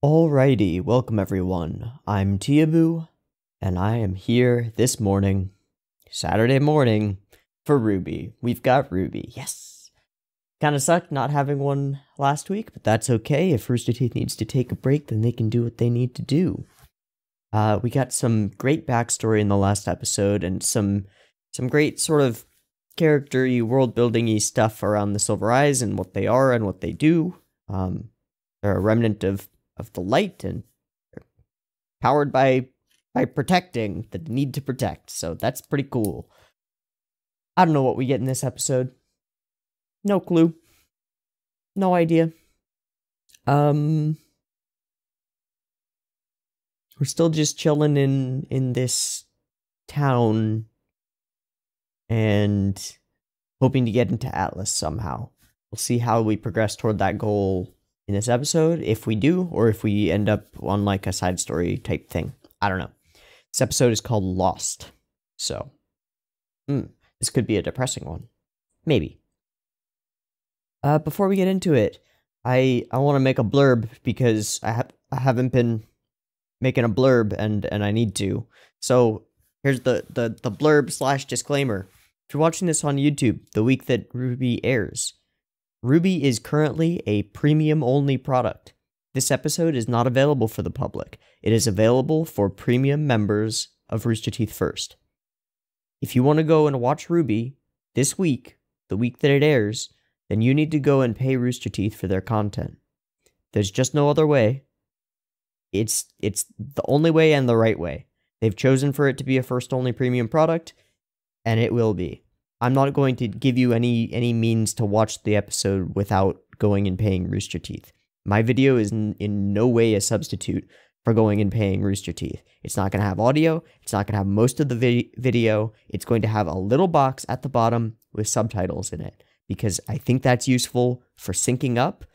Alrighty, welcome everyone. I'm Teeaboo, and I am here this morning, Saturday morning, for RWBY. We've got RWBY, yes! Kinda sucked not having one last week, but that's okay. If Rooster Teeth needs to take a break, then they can do what they need to do. We got some great backstory in the last episode, and some great sort of character-y, world-building-y stuff around the Silver Eyes and what they are and what they do. They're a remnant of the light and powered by protecting the need to protect, so that's pretty cool. I don't know what we get in this episode. No clue. No idea. We're still just chilling in this town and hoping to get into Atlas somehow. We'll see how we progress toward that goal in this episode, if we do, or if we end up on like a side story type thing. I don't know. This episode is called Lost, so this could be a depressing one. Maybe. Before we get into it, I want to make a blurb because I haven't been making a blurb and I need to. So here's the blurb / disclaimer. If you're watching this on YouTube the week that RWBY airs, RWBY is currently a premium-only product. This episode is not available for the public. It is available for premium members of Rooster Teeth First. If you want to go and watch RWBY this week, the week that it airs, then you need to go and pay Rooster Teeth for their content. There's just no other way. It's the only way and the right way. They've chosen for it to be a first-only premium product, and it will be. I'm not going to give you any means to watch the episode without going and paying Rooster Teeth. My video is in no way a substitute for going and paying Rooster Teeth. It's not going to have audio. It's not going to have most of the video. It's going to have a little box at the bottom with subtitles in it, because I think that's useful for syncing up.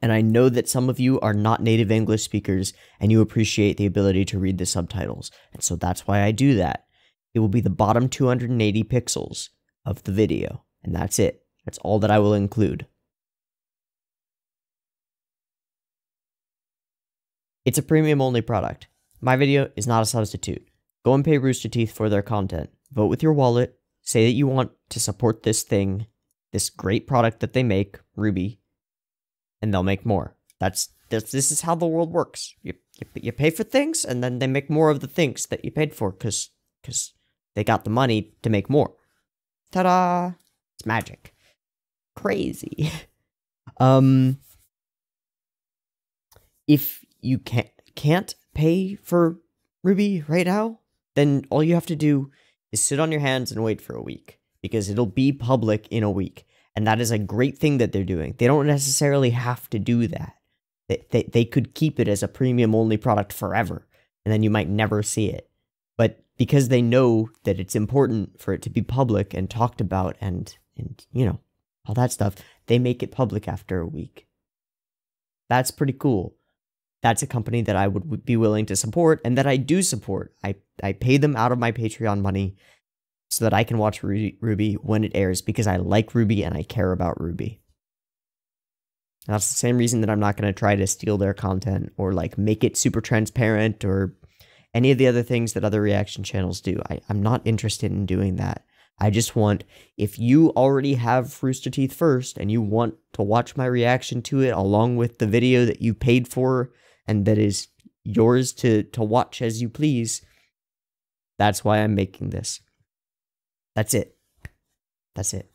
And I know that some of you are not native English speakers and you appreciate the ability to read the subtitles. And so that's why I do that. It will be the bottom 280 pixels of the video, and that's it. That's all that I will include. It's a premium-only product. My video is not a substitute. Go and pay Rooster Teeth for their content. Vote with your wallet. Say that you want to support this thing, this great product that they make, RWBY, and they'll make more. This is how the world works. You pay for things, and then they make more of the things that you paid for, because they got the money to make more. Ta-da! It's magic. Crazy. If you can't pay for RWBY right now, then all you have to do is sit on your hands and wait for a week, because it'll be public in a week. And that is a great thing that they're doing. They don't necessarily have to do that. They could keep it as a premium-only product forever, and then you might never see it. But because they know that it's important for it to be public and talked about and you know, all that stuff, they make it public after a week. That's pretty cool. That's a company that I would be willing to support, and that I do support. I pay them out of my Patreon money so that I can watch RWBY when it airs, because I like RWBY and I care about RWBY. And that's the same reason that I'm not going to try to steal their content or like make it super transparent or any of the other things that other reaction channels do. I'm not interested in doing that. I just want, if you already have Rooster Teeth First and you want to watch my reaction to it along with the video that you paid for and that is yours to watch as you please, that's why I'm making this. That's it. That's it.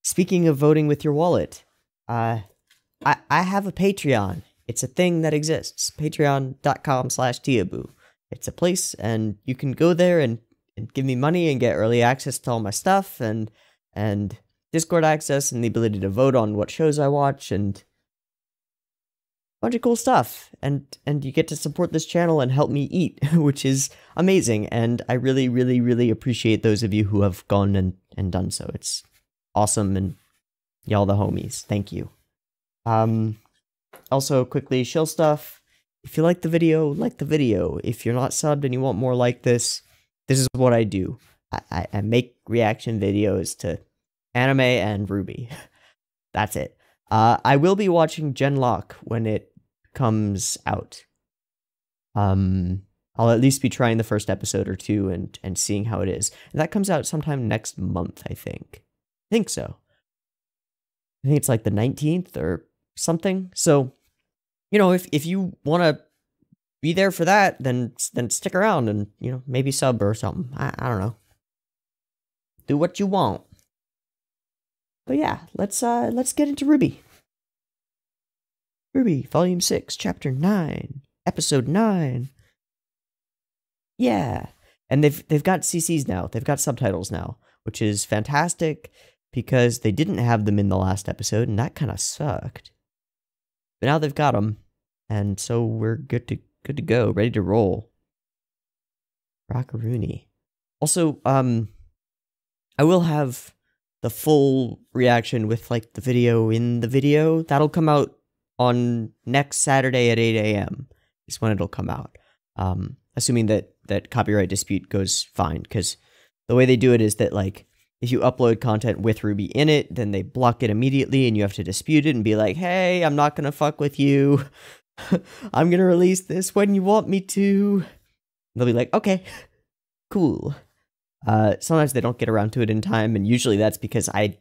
Speaking of voting with your wallet, I have a Patreon. It's a thing that exists. Patreon.com/Teeaboo. It's a place, and you can go there and give me money and get early access to all my stuff, and Discord access, and the ability to vote on what shows I watch, and a bunch of cool stuff. And you get to support this channel and help me eat, which is amazing, and I really, really, really appreciate those of you who have gone and done so. It's awesome, and y'all the homies. Thank you. Also, quickly, shill stuff. If you like the video, like the video. If you're not subbed and you want more like this is what I do. I make reaction videos to anime and RWBY. That's it. I will be watching Genlock when it comes out. I'll at least be trying the first episode or two and seeing how it is. And that comes out sometime next month, I think. I think so. I think it's like the 19th or something. So, you know, if you want to be there for that, then stick around and, you know, maybe sub or something. I don't know. Do what you want. But yeah, let's get into RWBY. RWBY, Volume 6, Chapter 9, Episode 9. Yeah. And they've got CCs now. They've got subtitles now, which is fantastic because they didn't have them in the last episode, and that kind of sucked. But now they've got them, and so we're good to go, ready to roll. Rockaroony. Also, I will have the full reaction with like the video in the video. That'll come out on next Saturday at 8 a.m. is when it'll come out. Assuming that copyright dispute goes fine, because the way they do it is that, like, if you upload content with RWBY in it, then they block it immediately and you have to dispute it and be like, hey, I'm not gonna fuck with you. I'm gonna release this when you want me to. And they'll be like, okay, cool. Sometimes they don't get around to it in time, and usually that's because I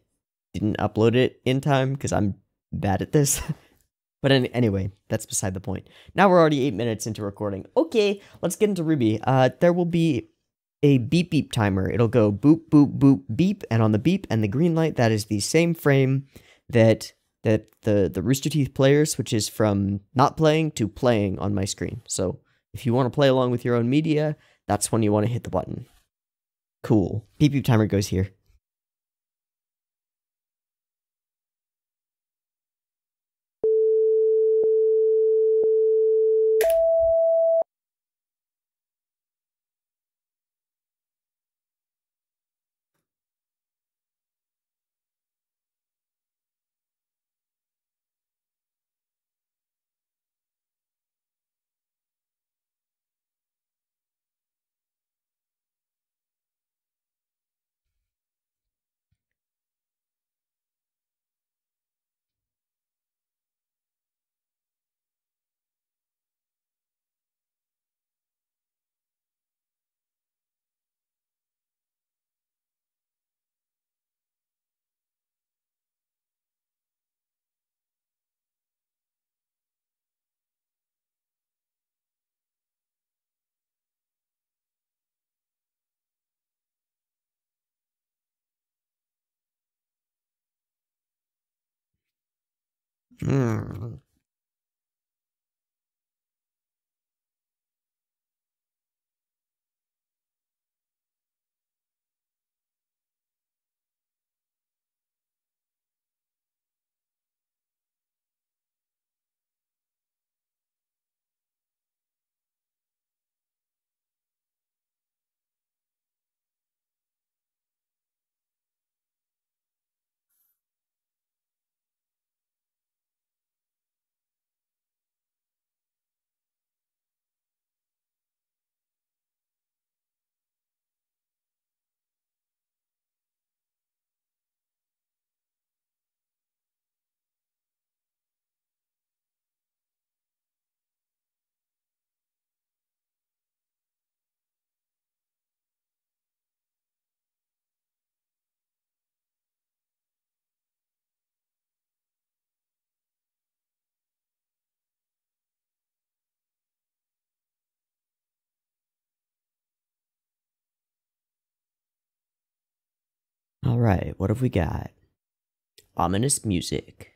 didn't upload it in time, because I'm bad at this. But anyway, that's beside the point. Now we're already 8 minutes into recording. Okay, let's get into RWBY. There will be a beep beep timer. It'll go boop, boop, boop, beep, and on the beep and the green light, that is the same frame that the Rooster Teeth player switches from not playing to playing on my screen. So if you want to play along with your own media, that's when you want to hit the button. Cool. Beep beep timer goes here. Hmm. All right, what have we got? Ominous music.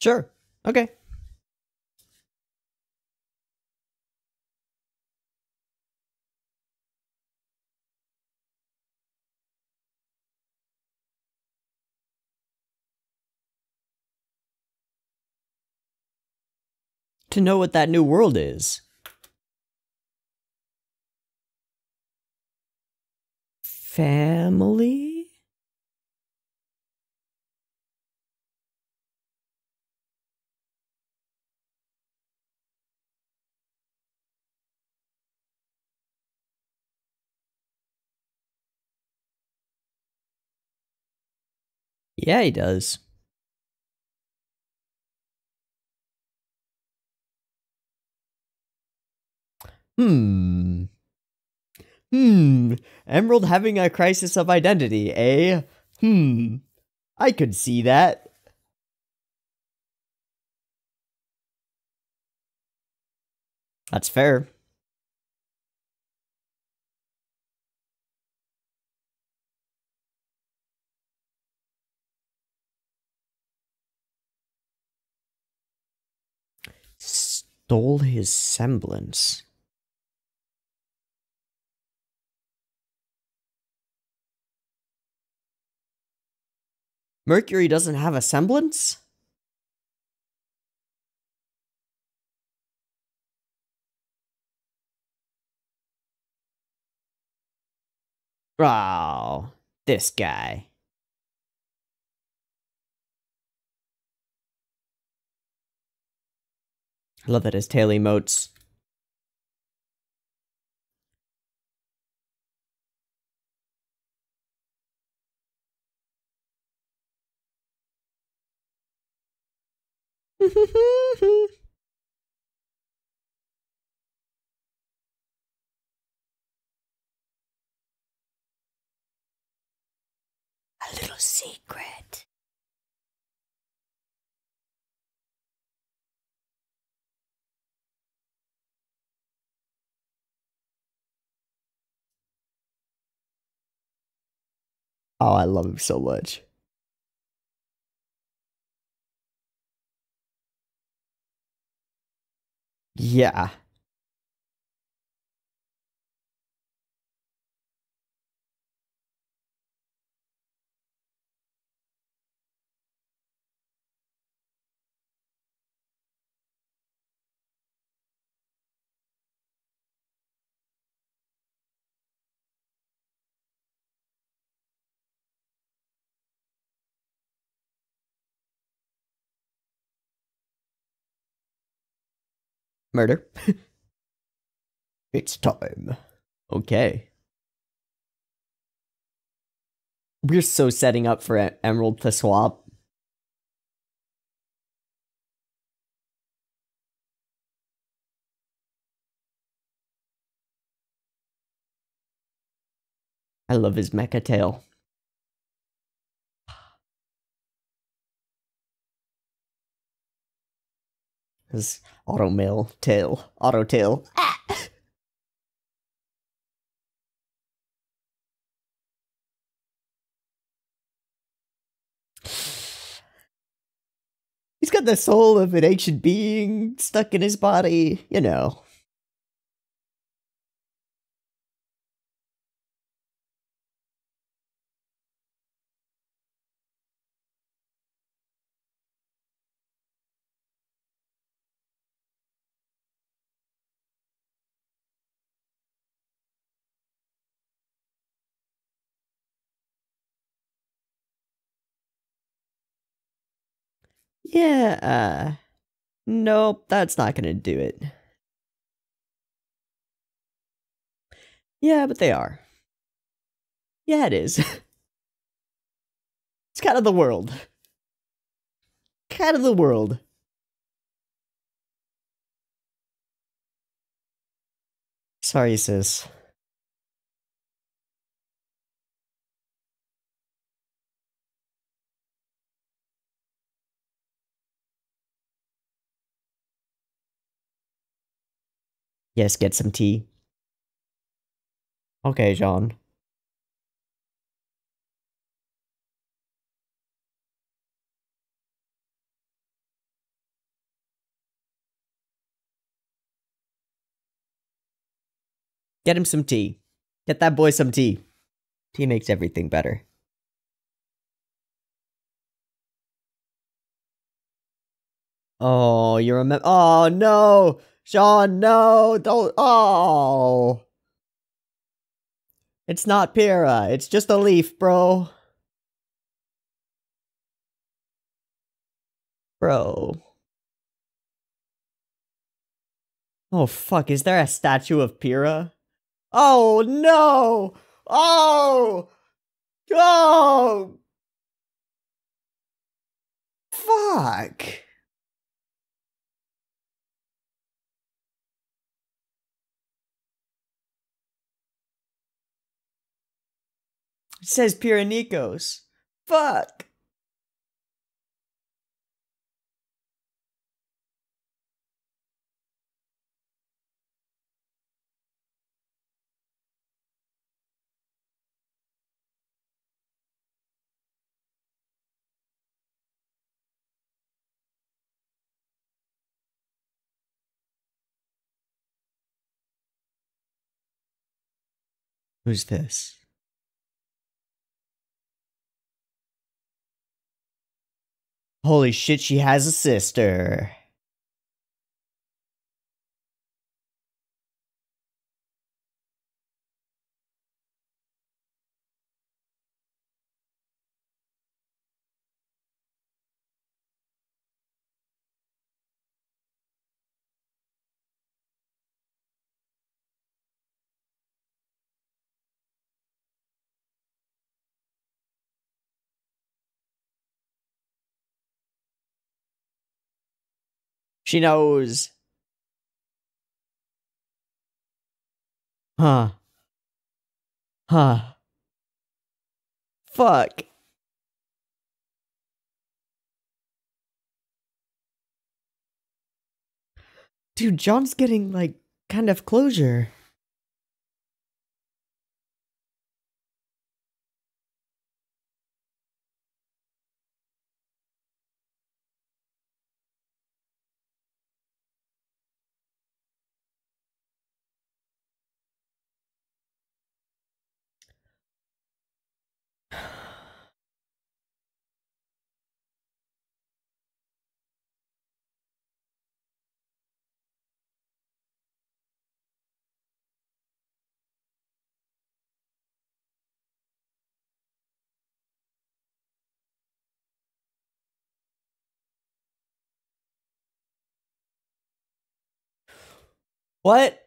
Sure. Okay. To know what that new world is. Family? Yeah, he does. Emerald having a crisis of identity, eh? I could see that. That's fair. Stole his semblance. Mercury doesn't have a semblance? Oh, this guy. I love that his tail emotes. A little secret. Oh, I love him so much. Yeah. Murder. It's time. Okay. We're so setting up for Emerald to swap. I love his mecha tail. His auto tail. Auto tail. Ah! He's got the soul of an ancient being stuck in his body, you know. Yeah, nope, that's not gonna do it. Yeah, but they are. Yeah, it is. It's kind of the world. Kind of the world. Sorry, sis. Yes, get some tea. Okay, Jean. Get him some tea. Get that boy some tea. Tea makes everything better. Oh, you remember? Oh, no! Sean, no! Don't. Oh! It's not Pyrrha. It's just a leaf, bro. Bro. Oh, fuck. Is there a statue of Pyrrha? Oh, no! Oh! Oh! Fuck! It says Pyranikos. Fuck! Who's this? Holy shit, she has a sister. She knows. Huh. Huh. Fuck. Dude, John's getting, like, kind of closure. What?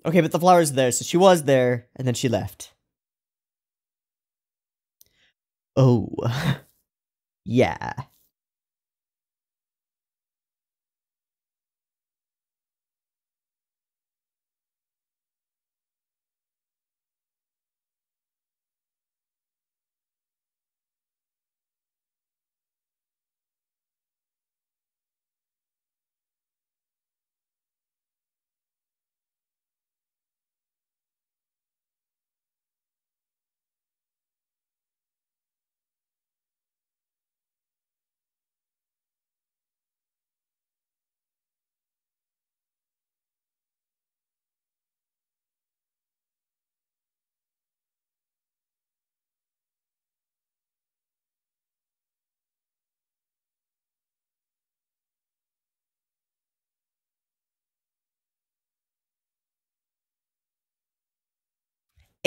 Okay, but the flower's there, so she was there, and then she left. Oh. Yeah.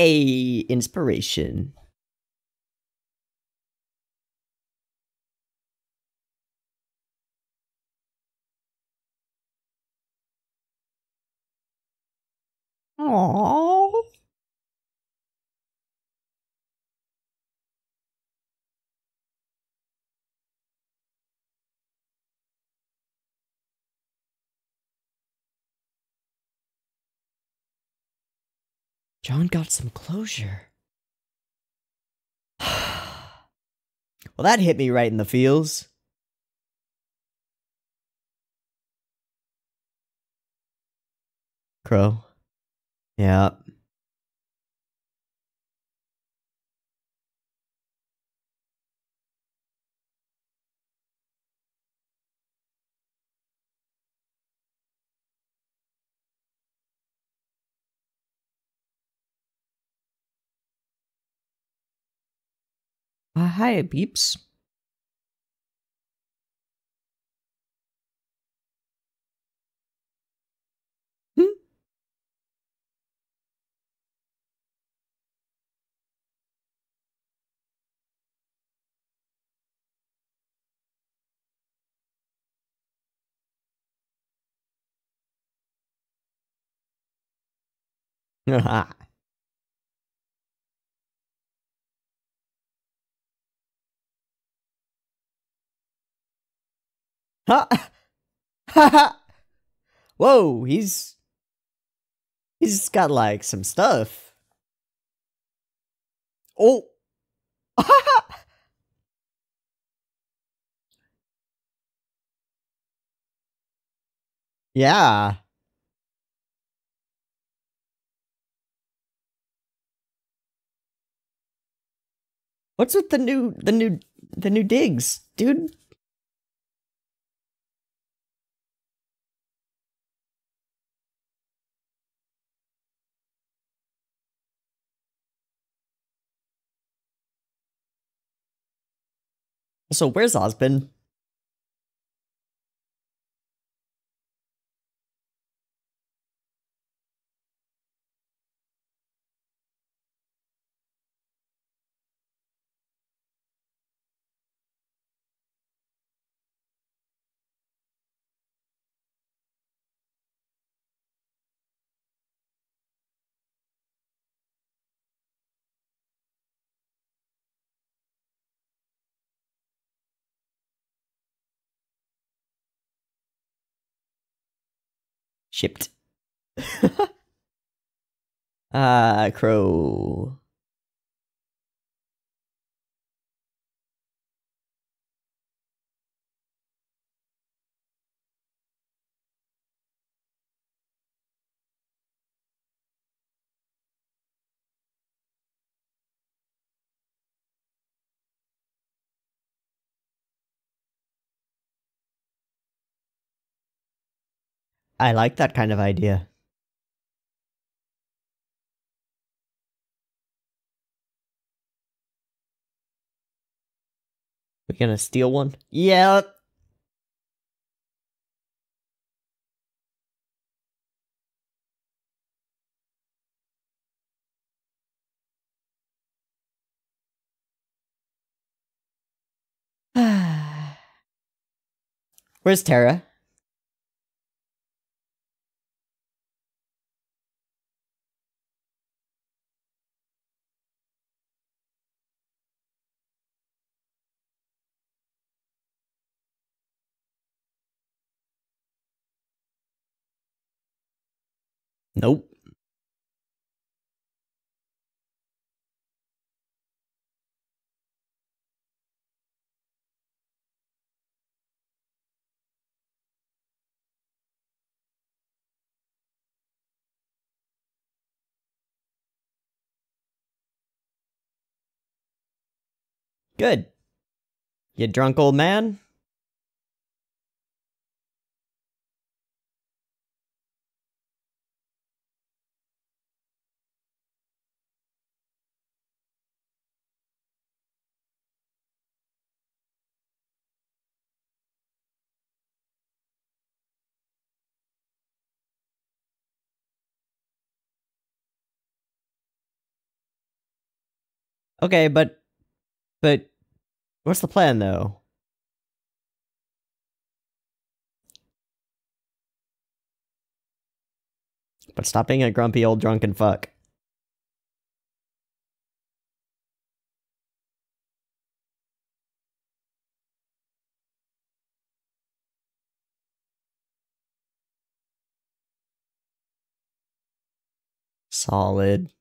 A inspiration. Aww. John got some closure. Well, that hit me right in the feels. Crow. Yeah. Hi, peeps. Ha! Ha! Whoa, he's got like some stuff. Oh. Yeah. What's with the new digs, dude? So where's Osbin? Shipped. Crow. I like that kind of idea. We gonna steal one? Yep. Where's Terra? Nope. Good. You drunk old man? Okay, but what's the plan though? But stop being a grumpy old drunken fuck. Solid.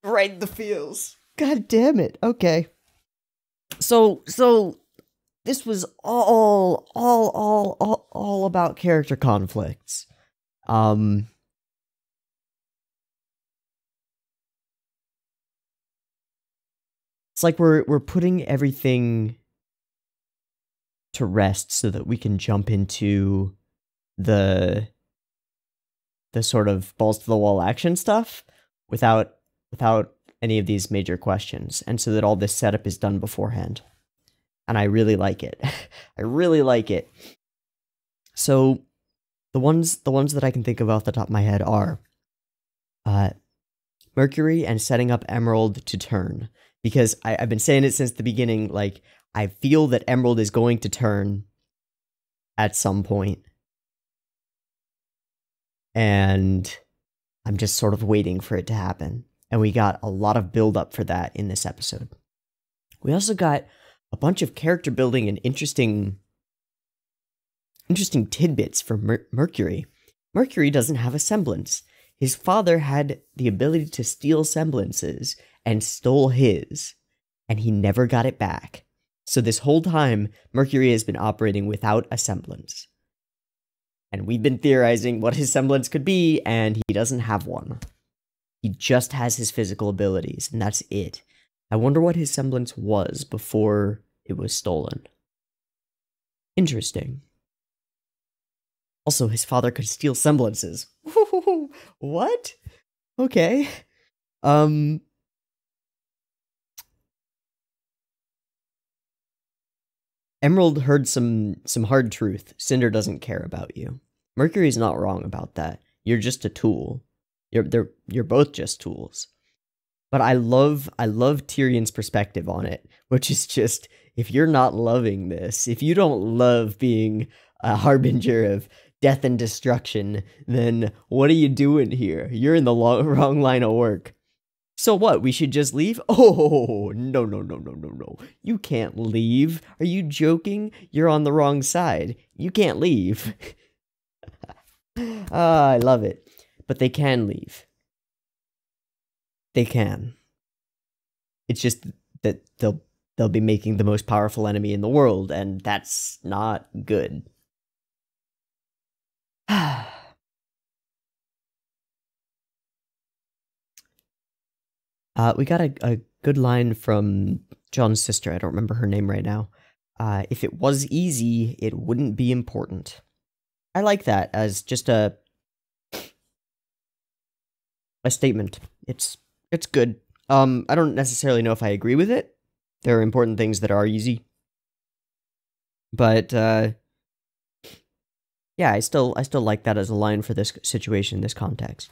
Right in the feels. God damn it. Okay. So this was all about character conflicts. It's like we're putting everything to rest so that we can jump into the sort of balls to the wall action stuff without any of these major questions, and so that all this setup is done beforehand. And I really like it. I really like it. So the ones that I can think of off the top of my head are Mercury and setting up Emerald to turn. Because I've been saying it since the beginning, like, I feel that Emerald is going to turn at some point. And I'm just sort of waiting for it to happen. And we got a lot of build-up for that in this episode. We also got a bunch of character building and interesting tidbits for Mercury. Mercury doesn't have a semblance. His father had the ability to steal semblances and stole his, and he never got it back. So this whole time, Mercury has been operating without a semblance. And we've been theorizing what his semblance could be, and he doesn't have one. He just has his physical abilities, and that's it. I wonder what his semblance was before it was stolen. Interesting. Also, his father could steal semblances. What? Okay. Emerald heard some hard truth. Cinder doesn't care about you. Mercury's not wrong about that. You're just a tool. You're both just tools. But I love Tyrion's perspective on it, which is just, if you're not loving this, if you don't love being a harbinger of death and destruction, then what are you doing here? You're in the wrong line of work. So what, we should just leave? Oh, no. You can't leave. Are you joking? You're on the wrong side. You can't leave. I love it. But they can leave. They can. It's just that they'll be making the most powerful enemy in the world, and that's not good. We got a good line from John's sister. I don't remember her name right now. If it was easy, it wouldn't be important. I like that as just a statement. It's good. I don't necessarily know if I agree with it. There are important things that are easy. But yeah, I still like that as a line for this situation, this context.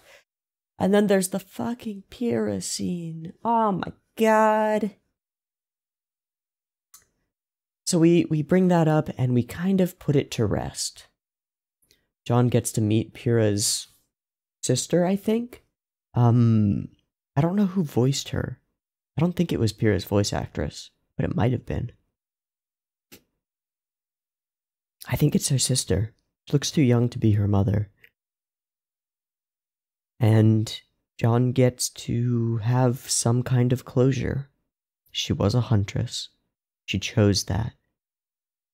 And then there's the fucking Pyrrha scene. Oh my god. So we bring that up and we kind of put it to rest. John gets to meet Pyrrha's sister, I think. I don't know who voiced her. I don't think it was Pyrrha's voice actress, but it might have been. I think it's her sister. She looks too young to be her mother. And John gets to have some kind of closure. She was a huntress. She chose that.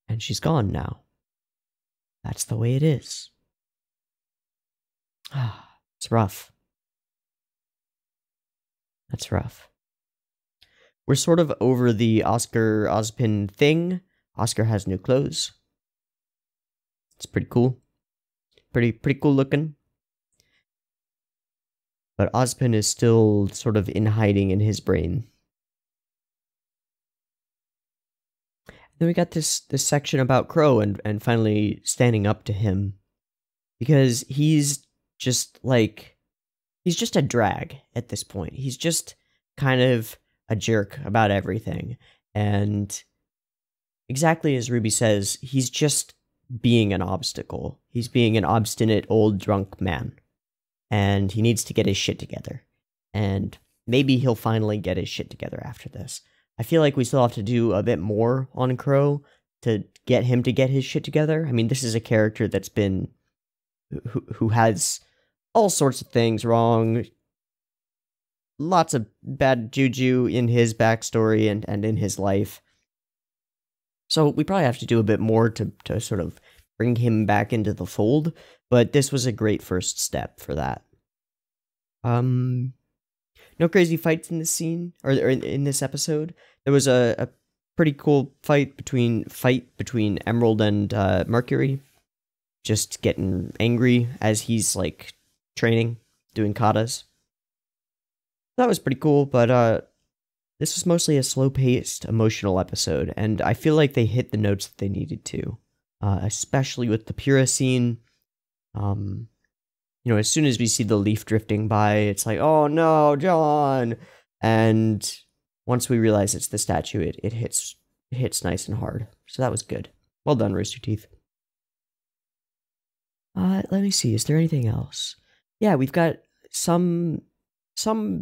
And she's gone now. That's the way it is. It's rough. That's rough. We're sort of over the Oscar Ozpin thing. Oscar has new clothes. It's pretty cool. Pretty cool looking. But Ozpin is still sort of in hiding in his brain. Then we got this section about Crow and finally standing up to him. Because he's just like, he's just a drag at this point. He's just kind of a jerk about everything. And exactly as RWBY says, he's just being an obstacle. He's being an obstinate old drunk man. And he needs to get his shit together. And maybe he'll finally get his shit together after this. I feel like we still have to do a bit more on Crow to get him to get his shit together. I mean, this is a character that's been... who has all sorts of things wrong. lots of bad juju in his backstory and in his life. So we probably have to do a bit more to sort of bring him back into the fold, but this was a great first step for that. No crazy fights in this scene, or in this episode. There was a pretty cool fight between Emerald and Mercury, just getting angry as he's like training, doing katas. That was pretty cool, but this was mostly a slow-paced, emotional episode, and I feel like they hit the notes that they needed to, especially with the Pura scene. You know, as soon as we see the leaf drifting by, it's like, oh no, John! And once we realize it's the statue, it hits nice and hard. So that was good. Well done, Rooster Teeth. Let me see, is there anything else? Yeah, we've got some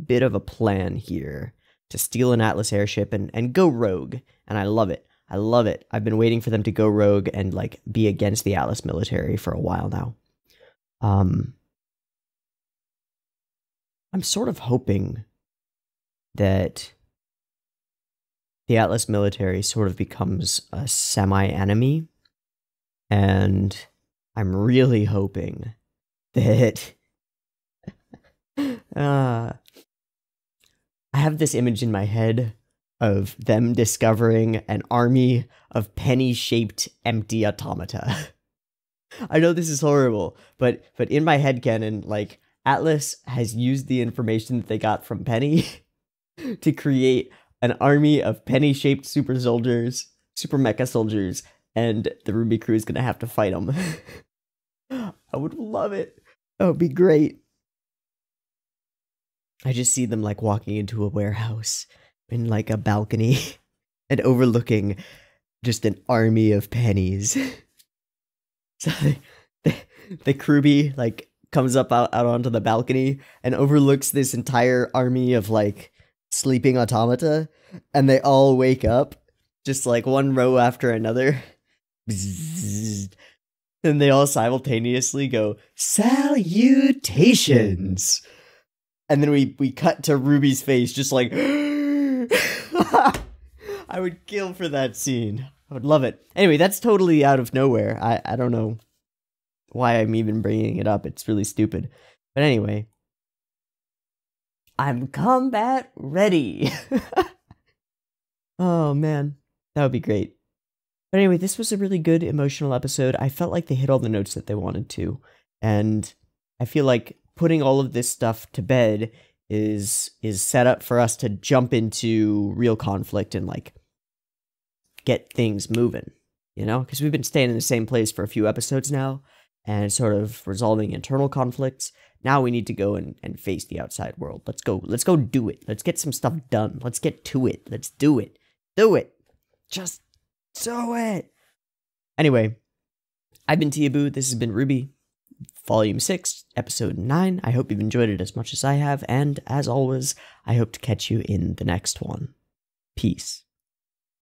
bit of a plan here to steal an Atlas airship and go rogue, and I love it. I love it. I've been waiting for them to go rogue and, like, be against the Atlas military for a while now. I'm sort of hoping that the Atlas military sort of becomes a semi-enemy, and I'm really hoping that I have this image in my head of them discovering an army of penny-shaped empty automata. I know this is horrible, but in my headcanon, like, Atlas has used the information that they got from Penny to create an army of penny-shaped super mecha soldiers, and the RWBY crew is gonna have to fight them. I would love it. That would be great. I just see them, like, walking into a warehouse in, like, a balcony and overlooking just an army of pennies. So the crewbie, like, comes up out onto the balcony and overlooks this entire army of, like, sleeping automata, and they all wake up, just, like, one row after another. Bzzz. And they all simultaneously go, salutations! And then we cut to RWBY's face, just like, I would kill for that scene. I would love it. Anyway, that's totally out of nowhere. I don't know why I'm even bringing it up. It's really stupid. But anyway, I'm combat ready. Oh man, that would be great. But anyway, this was a really good emotional episode. I felt like they hit all the notes that they wanted to, and I feel like putting all of this stuff to bed is set up for us to jump into real conflict and, like, get things moving, you know? Because we've been staying in the same place for a few episodes now, and sort of resolving internal conflicts. Now we need to go and face the outside world. Let's go do it. Let's get some stuff done. Let's get to it. Let's do it. Do it. Just do it. Anyway, I've been Teeaboo. This has been RWBY, Volume 6, Episode 9. I hope you've enjoyed it as much as I have, and as always, I hope to catch you in the next one. Peace.